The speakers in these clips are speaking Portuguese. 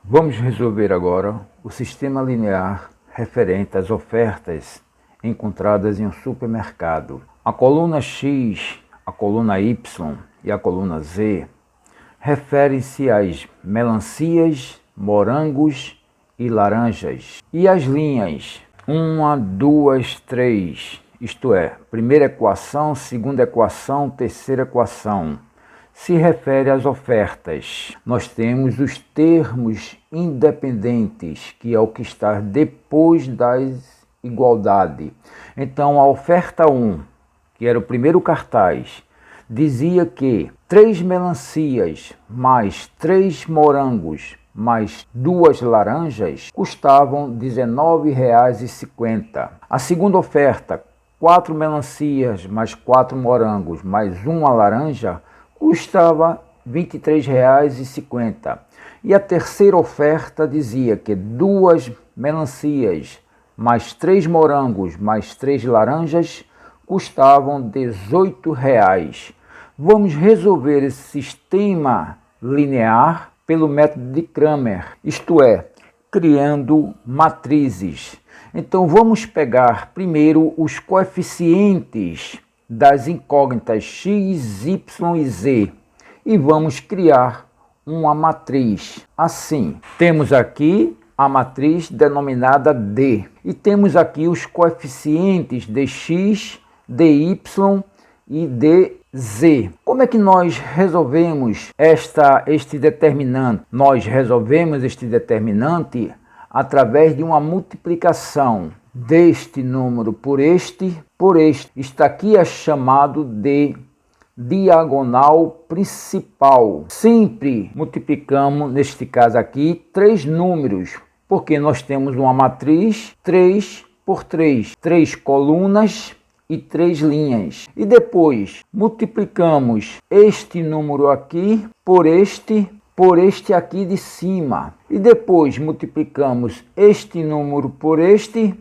Vamos resolver agora o sistema linear referente às ofertas encontradas em um supermercado. A coluna X, a coluna Y e a coluna Z referem-se às melancias, morangos e laranjas. E as linhas 1, 2, 3, isto é, primeira equação, segunda equação, terceira equação, se refere às ofertas. Nós temos os termos independentes, que é o que está depois das igualdades. Então, a oferta 1, que era o primeiro cartaz, dizia que 3 melancias mais 3 morangos mais 2 laranjas custavam R$ 19,50. A segunda oferta, 4 melancias mais 4 morangos mais 1 laranja, custava R$ 23,50. E a terceira oferta dizia que 2 melancias mais 3 morangos mais 3 laranjas custavam R$ 18,00. Vamos resolver esse sistema linear pelo método de Cramer, isto é, criando matrizes. Então vamos pegar primeiro os coeficientes das incógnitas x, y e z e vamos criar uma matriz. Assim, temos aqui a matriz denominada D e temos aqui os coeficientes de x, dy e dz. Como é que nós resolvemos este determinante? Nós resolvemos este determinante através de uma multiplicação deste número por este. Isto aqui é chamado de diagonal principal. Sempre multiplicamos, neste caso aqui, 3 números, porque nós temos uma matriz 3 por 3, 3 colunas e 3 linhas. E depois multiplicamos este número aqui por este aqui de cima. E depois multiplicamos este número por este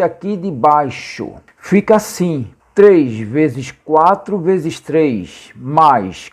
aqui de baixo. Fica assim: 3 vezes 4 vezes 3, mais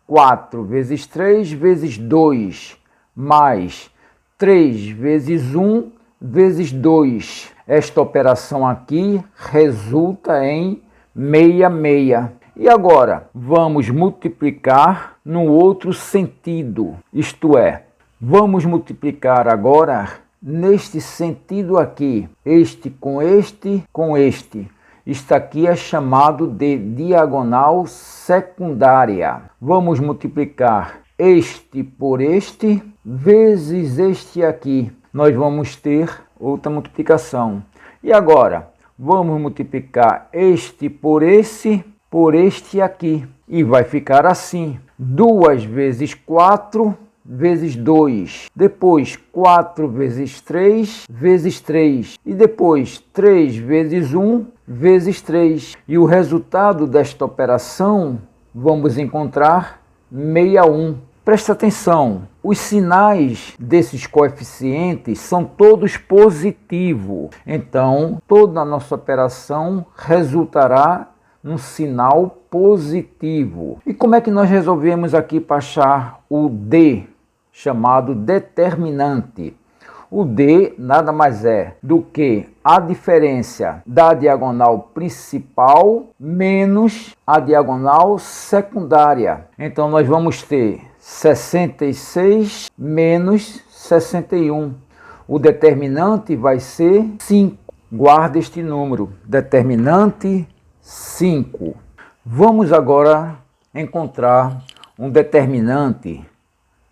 4 vezes 3 vezes 2, mais 3 vezes 1 vezes 2. Esta operação aqui resulta em 66. E agora vamos multiplicar no outro sentido, isto é, vamos multiplicar agora neste sentido aqui, este com este com este. Isto aqui é chamado de diagonal secundária. Vamos multiplicar este por este vezes este aqui. Nós vamos ter outra multiplicação. E agora, vamos multiplicar este por este aqui. E vai ficar assim: 2 vezes 4 vezes 2. Depois 4 vezes 3 vezes 3. E depois 3 vezes 1 vezes 3. E o resultado desta operação vamos encontrar 61. Presta atenção, os sinais desses coeficientes são todos positivos. Então, toda a nossa operação resultará num sinal positivo. E como é que nós resolvemos aqui para achar o D, chamado determinante? O D nada mais é do que a diferença da diagonal principal menos a diagonal secundária. Então, nós vamos ter 66 menos 61. O determinante vai ser 5. Guarda este número, determinante 5. Vamos agora encontrar um determinante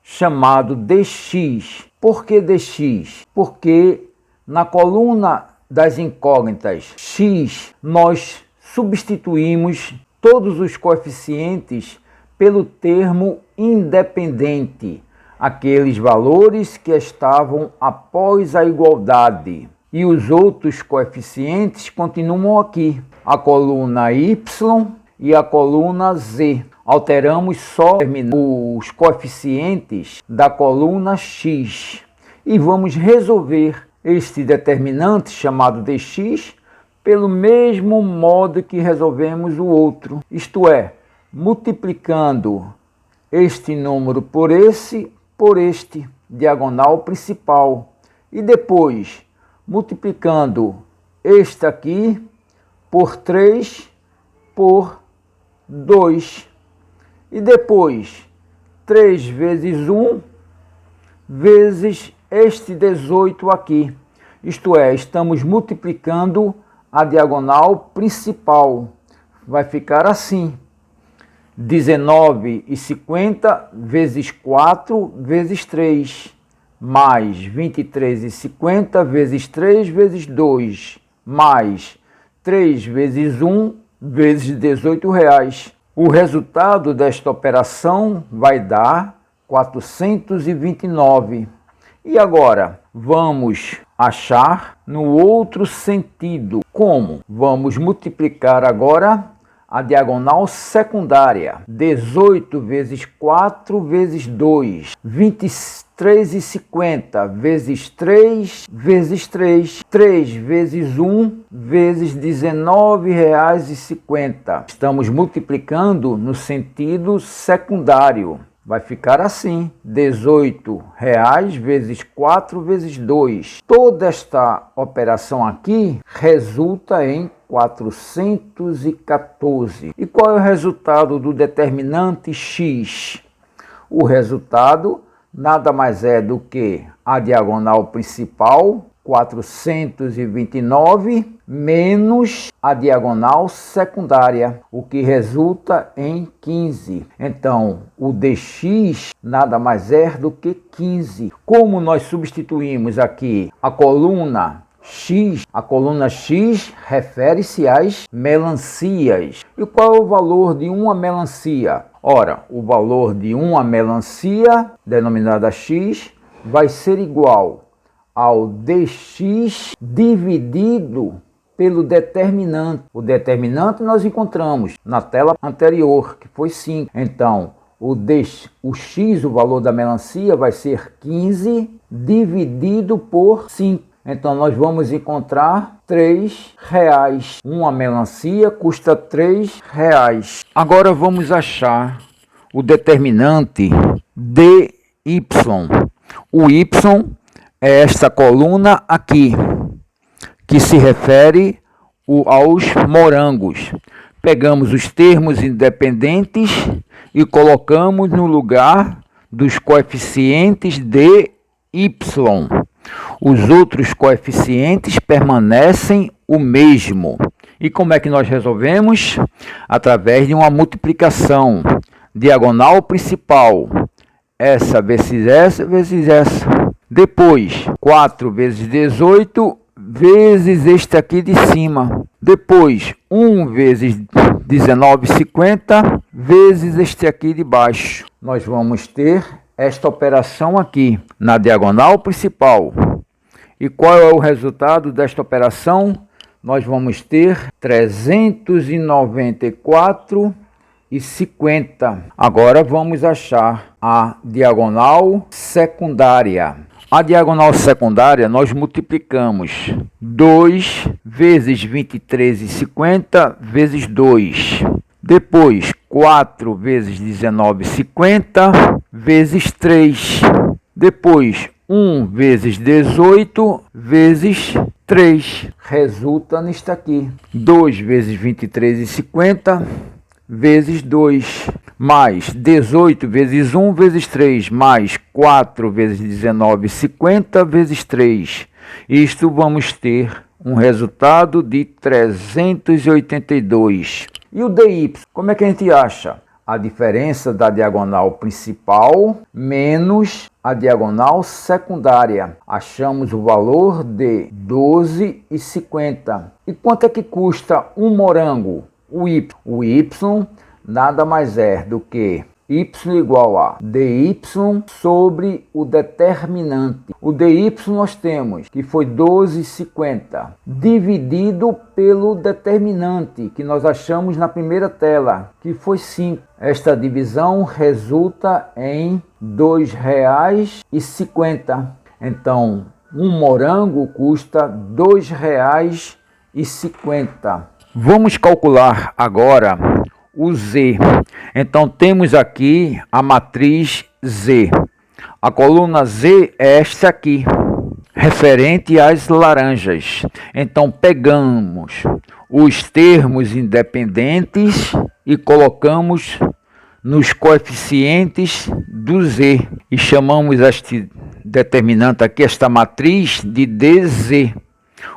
chamado dx. Por que dx? Porque na coluna das incógnitas x, nós substituímos todos os coeficientes pelo termo independente, aqueles valores que estavam após a igualdade. E os outros coeficientes continuam aqui, a coluna y e a coluna z. Alteramos só os coeficientes da coluna x. E vamos resolver este determinante chamado dx pelo mesmo modo que resolvemos o outro, isto é, multiplicando este número por este, diagonal principal. E depois, multiplicando este aqui por 3 por 2. E depois, 3 vezes 1 vezes este 18 aqui. Isto é, estamos multiplicando a diagonal principal. Vai ficar assim. 19,50 vezes 4 vezes 3. Mais 23,50 vezes 3 vezes 2. Mais 3 vezes 1 vezes R$18. O resultado desta operação vai dar 429. E agora, vamos achar no outro sentido. Como? Vamos multiplicar agora a diagonal secundária. 18 vezes 4 vezes 2. 23,50 vezes 3 vezes 3. 3 vezes 1 vezes R$19,50. Estamos multiplicando no sentido secundário. Vai ficar assim, R$18 vezes 4 vezes 2. Toda esta operação aqui resulta em 414. E qual é o resultado do determinante x? O resultado nada mais é do que a diagonal principal, 429, menos a diagonal secundária, o que resulta em 15. Então, o dx nada mais é do que 15. Como nós substituímos aqui a coluna x refere-se às melancias. E qual é o valor de uma melancia? Ora, o valor de uma melancia, denominada x, vai ser igual ao dx dividido pelo determinante. O determinante nós encontramos na tela anterior, que foi 5. Então, o x, o valor da melancia, vai ser 15 dividido por 5. Então, nós vamos encontrar R$3. Uma melancia custa R$3. Agora, vamos achar o determinante dy. O y é esta coluna aqui, que se refere aos morangos. Pegamos os termos independentes e colocamos no lugar dos coeficientes de y. Os outros coeficientes permanecem o mesmo. E como é que nós resolvemos? Através de uma multiplicação. Diagonal principal. Essa vezes essa vezes essa. Depois, 4 vezes 18 vezes este aqui de cima. Depois, 1 vezes 19,50 vezes este aqui de baixo. Nós vamos ter esta operação aqui na diagonal principal. E qual é o resultado desta operação? Nós vamos ter 394,50. Agora vamos achar a diagonal secundária. A diagonal secundária nós multiplicamos 2 vezes 23,50 vezes 2. Depois 4 vezes 19,50 vezes 3. Depois 1 vezes 18 vezes 3. Resulta nisto aqui. 2 vezes 23,50 vezes 2. Mais 18 vezes 1 vezes 3. Mais 4 vezes 19,50 vezes 3. Isto vamos ter um resultado de 382. E o dy? Como é que a gente acha? A diferença da diagonal principal menos a diagonal secundária. Achamos o valor de 12,50. E quanto é que custa um morango? O y nada mais é do que y igual a dy sobre o determinante. O dy nós temos que foi 12,50 dividido pelo determinante que nós achamos na primeira tela, que foi 5. Esta divisão resulta em R$2,50. Então, um morango custa R$2,50. Vamos calcular agora o z. Então, temos aqui a matriz z. A coluna Z é esta aqui, referente às laranjas. Então pegamos os termos independentes e colocamos nos coeficientes do Z e chamamos este determinante aqui, esta matriz, de DZ.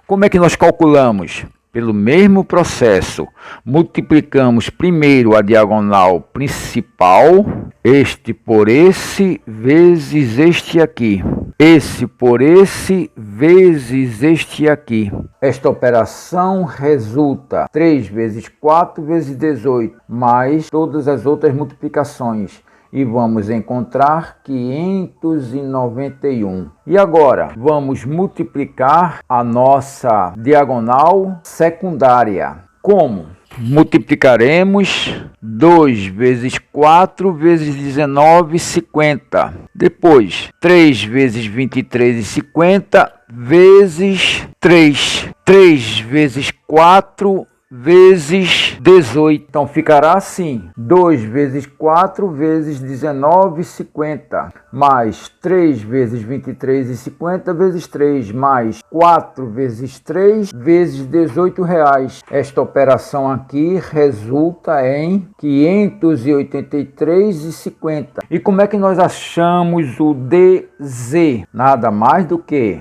Como é que nós calculamos? Pelo mesmo processo, multiplicamos primeiro a diagonal principal, este por esse vezes este aqui, esse por esse vezes este aqui. Esta operação resulta 3 vezes 4 vezes 18, mais todas as outras multiplicações. E vamos encontrar 591. E agora, vamos multiplicar a nossa diagonal secundária. Como? Multiplicaremos 2 vezes 4 vezes 19, 50. Depois, 3 vezes 23 e 50 vezes 3. 3 vezes 4 vezes 18. Então ficará assim: 2 vezes 4 vezes 19, 50, mais 3 vezes 23 e 50 vezes 3, mais 4 vezes 3 vezes 18 reais. Esta operação aqui resulta em 583,50. E como é que nós achamos o DZ? Nada mais do que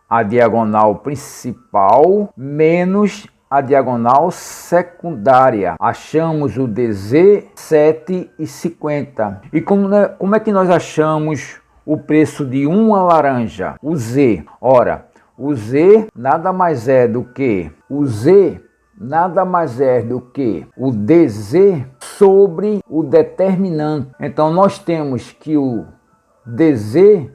a diagonal principal menos a diagonal secundária. Achamos o DZ 7,50. E como é que nós achamos o preço de uma laranja? O Z. Ora, o Z nada mais é do que o DZ sobre o determinante. Então nós temos que o DZ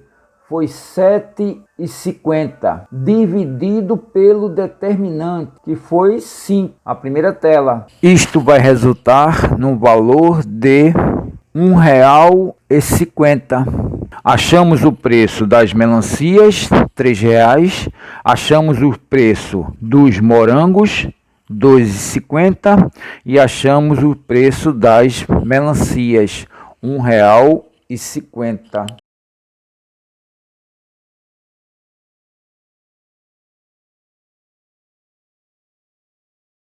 foi 7,50 dividido pelo determinante, que foi 5, a primeira tela. Isto vai resultar no valor de R$1,50. Achamos o preço das melancias, R$3. Achamos o preço dos morangos, R$2,50. E achamos o preço das melancias, R$1,50.